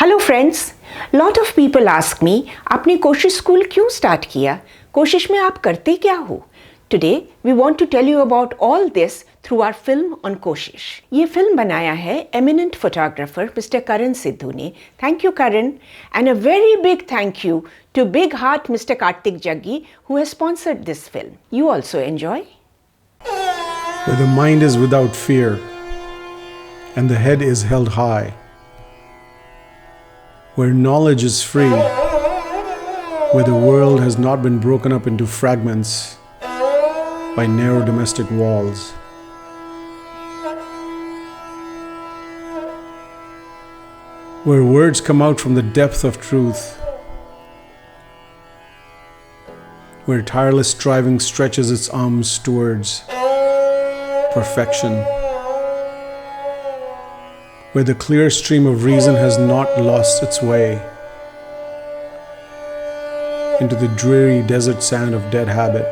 Hello friends, lot of people ask me आपने कोशिश school क्यों स्टार्ट किया, कोशिश में आप करते क्या हो। Today we want to tell you about all this through our film on Koshish. ये फिल्म बनाया है eminent photographer mister Karan Sidhu ने। Thank you Karan, and a very big thank you to big heart mister Kartik Jaggi who has sponsored this film. You also enjoy. Where the mind is without fear and the head is held high, where knowledge is free, where the world has not been broken up into fragments by narrow domestic walls. Where words come out from the depth of truth, where tireless striving stretches its arms towards perfection, where the clear stream of reason has not lost its way into the dreary desert sand of dead habit,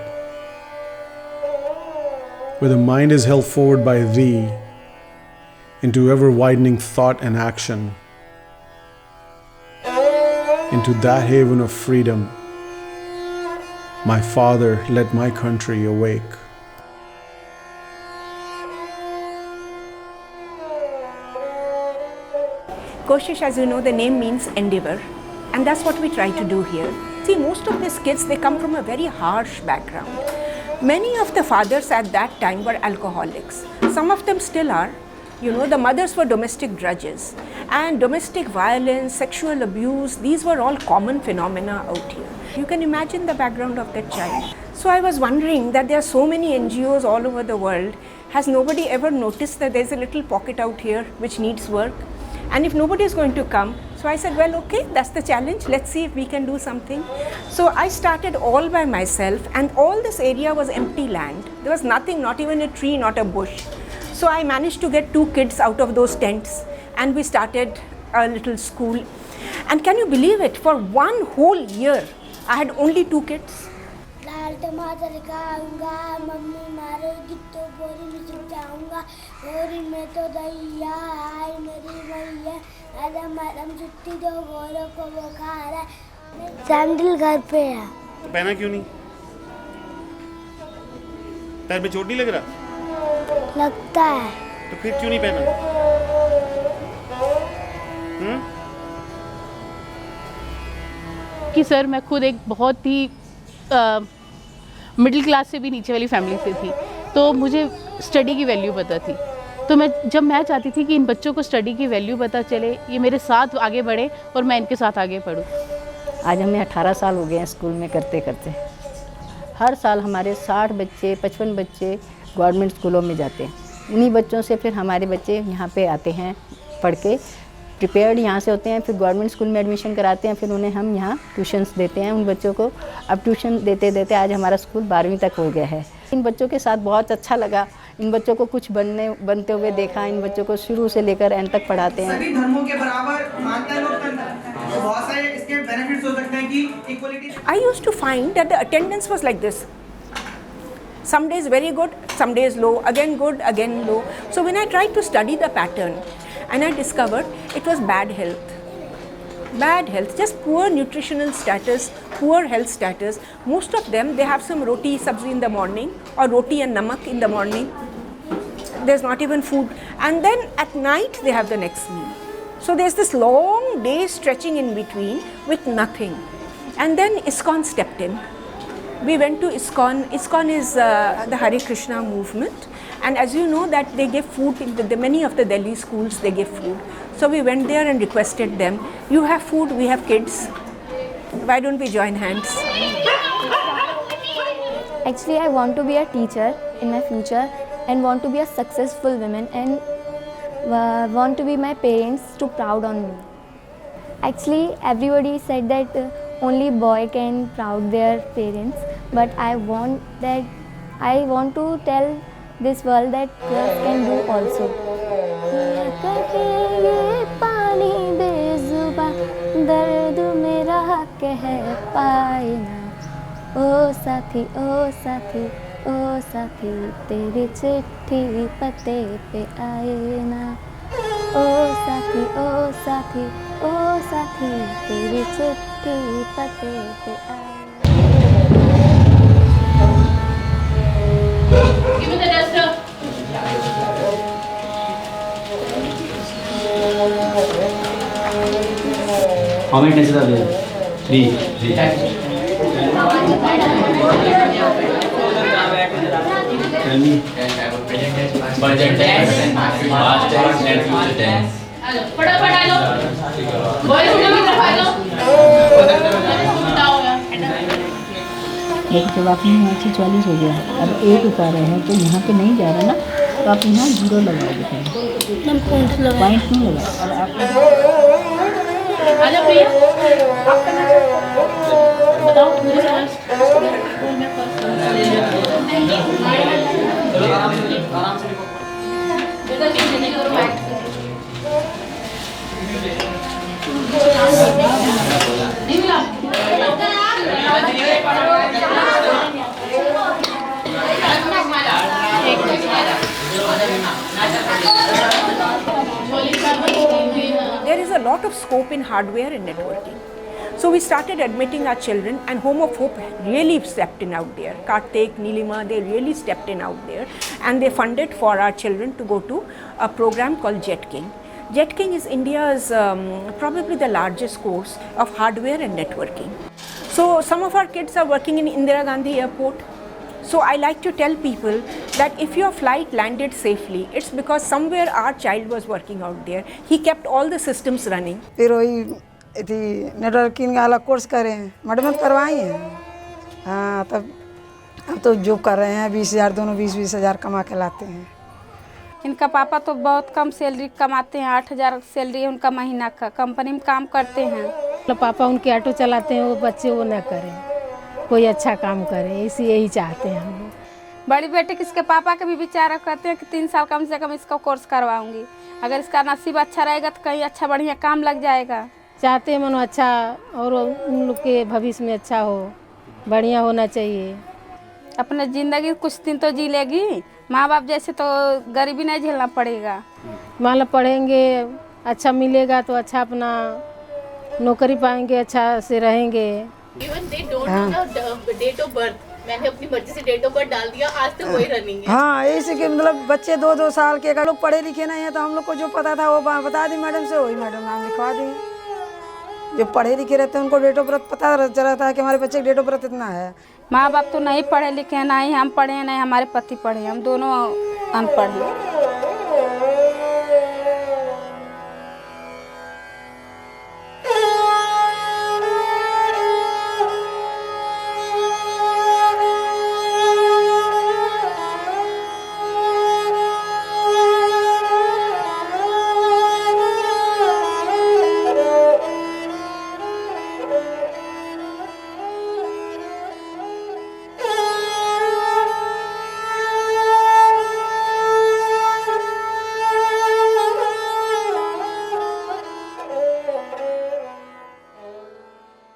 where the mind is held forward by thee into ever-widening thought and action, into that haven of freedom. My Father, let my country awake. Koshish, as you know, the name means endeavor, and that's what we try to do here. See, most of these kids, they come from a very harsh background. Many of the fathers at that time were alcoholics. Some of them still are. You know, the mothers were domestic drudges, and domestic violence, sexual abuse, these were all common phenomena out here. You can imagine the background of that child. So I was wondering that there are so many NGOs all over the world. Has nobody ever noticed that there's a little pocket out here which needs work? And if nobody is going to come, so I said, well, okay, that's the challenge. Let's see if we can do something. So I started all by myself, and all this area was empty land. There was nothing, not even a tree, not a bush. So I managed to get 2 kids out of those tents, and we started a little school. And can you believe it? For 1 whole year, I had only 2 kids. लाल टमाटर खाऊंगा, mummy मारेगी तो बोरी में छुप जाऊंगा, बोरी में तो दैया आई मेरी मैया, मैडम मैडम छुट्टी दो गोरों को वो खा रहा है। सैंडल घर पे है। तो पहना क्यों नहीं? पैर में चोट नहीं लग रहा? लगता है। तो फिर क्यों नहीं पहना? कि सर मैं खुद एक बहुत ही मिडिल क्लास से भी नीचे वाली फैमिली से थी, तो मुझे स्टडी की वैल्यू पता थी। तो मैं चाहती थी कि इन बच्चों को स्टडी की वैल्यू पता चले, ये मेरे साथ आगे बढ़े और मैं इनके साथ आगे बढ़ूँ। आज हमें 18 साल हो गए हैं स्कूल में करते करते। हर साल हमारे 60 बच्चे 55 बच्चे गवर्नमेंट स्कूलों में जाते हैं। उन्हीं बच्चों से फिर हमारे बच्चे यहाँ पे आते हैं, पढ़ के प्रिपेयर्ड यहाँ से होते हैं, फिर गवर्नमेंट स्कूल में एडमिशन कराते हैं, फिर उन्हें हम यहाँ ट्यूशन्स देते हैं उन बच्चों को। अब ट्यूशन देते देते आज हमारा स्कूल 12वीं तक हो गया है। इन बच्चों के साथ बहुत अच्छा लगा, इन बच्चों को कुछ बनते हुए देखा। इन बच्चों को शुरू से लेकर एंड तक पढ़ाते हैं। सभी धर्मों के बराबर मानता है लोकतंत्र, तो बहुत सारे इसके बेनिफिट्स हो सकते हैं कि equality. I used to find that the attendance was like this. Some days very good, some days low, again good, again low. So when I tried to study the pattern, and I discovered it was bad health. Bad health, just poor nutritional status, poor health status. Most of them, they have some roti sabzi in the morning or roti and namak in the morning. There's not even food. And then at night, they have the next meal. So there's this long day stretching in between with nothing. And then ISKCON stepped in. We went to ISKCON. ISKCON is the Hare Krishna movement. And as you know that they give food in many of the Delhi schools, they give food. So we went there and requested them, you have food, we have kids. Why don't we join hands? Actually, I want to be a teacher in my future and want to be a successful woman and want to be my parents to proud on me. Actually, everybody said that only boy can proud their parents, but I want to tell this world that girls can do also. पानी बेजुबा दर्द मेरा कह पाए ना, ओ साथी ओ साथी ओ साथी तेरी चिट्ठी पते पे आए ना, साथी ओ साथी तेरी चिट्ठी पते पे आई। Give me the duster. How many days are there? Three. Tell me. Present tense, past tense and future tense. फटाफट आ लो। बॉयज को भी रखा लो। बताओ यार। लेकिन जब आपने यहाँ से 44 हो गया, अब 8 उठा रहे हैं तो यहाँ पे नहीं जा रहा ना, तो आप यहाँ 0 लगाओगे पॉइंट नहीं लगा। और आप आजा प्रिया। बताओ मुझे स्कूल में फर्स्ट। बेटा पीछे नहीं करो बैठ। नहीं मिला। There is a lot of scope in hardware and networking. So we started admitting our children, and Home of Hope really stepped in out there. Kartik, Nilima, they really stepped in out there, and they funded for our children to go to a program called Jet King. Jet King is India's probably the largest course of hardware and networking. So some of our kids are working in Indira Gandhi Airport. So I like to tell people that if your flight landed safely, it's because somewhere our child was working out there. He kept all the systems running. फिर वही थी networking वाला course करें, madam करवाई हैं। हाँ, तब अब तो जॉब कर रहे हैं, 20,000 दोनों 20-20 हज़ार कमा के लाते हैं। इनका पापा तो बहुत कम सैलरी कमाते हैं, 8,000 सैलरी है उनका महीना का, कंपनी में काम करते हैं। तो पापा उनके ऑटो चलाते हैं, वो बच्चे वो ना करें, कोई अच्छा काम करे, इसी यही चाहते हैं हम लोग। बड़ी बेटे किसके पापा के भी विचार करते हैं कि 3 साल कम से कम इसका कोर्स करवाऊंगी, अगर इसका नसीब अच्छा रहेगा तो कहीं अच्छा बढ़िया काम लग जाएगा। चाहते हैं मनो अच्छा और उन लोग के भविष्य में अच्छा हो, बढ़िया होना चाहिए। अपने ज़िंदगी कुछ दिन तो जी लेगी, माँ बाप जैसे तो गरीबी नहीं झेलना पड़ेगा। मान लो पढ़ेंगे, अच्छा मिलेगा तो अच्छा अपना नौकरी पाएंगे, अच्छा से रहेंगे। Even they don't know the date of birth. मैंने अपनी मर्जी से डेट ऑफ बर्थ डाल दिया, आज तक वही रनिंग है। हाँ, ऐसे कि मतलब बच्चे 2-2 साल के, अगर लोग पढ़े लिखे नहीं है तो हम लोग को जो पता था वो बता दी मैडम से, वही मैडम नाम लिखवा दी। जो पढ़े लिखे रहते हैं उनको डेट ऑफ बर्थ पता रहता है कि हमारे बच्चे का डेट ऑफ बर्थ इतना है। माँ बाप तो नहीं पढ़े लिखे हैं, ना ही हम पढ़े हैं, ना ही हमारे पति पढ़े हैं, हम दोनों अनपढ़ हैं।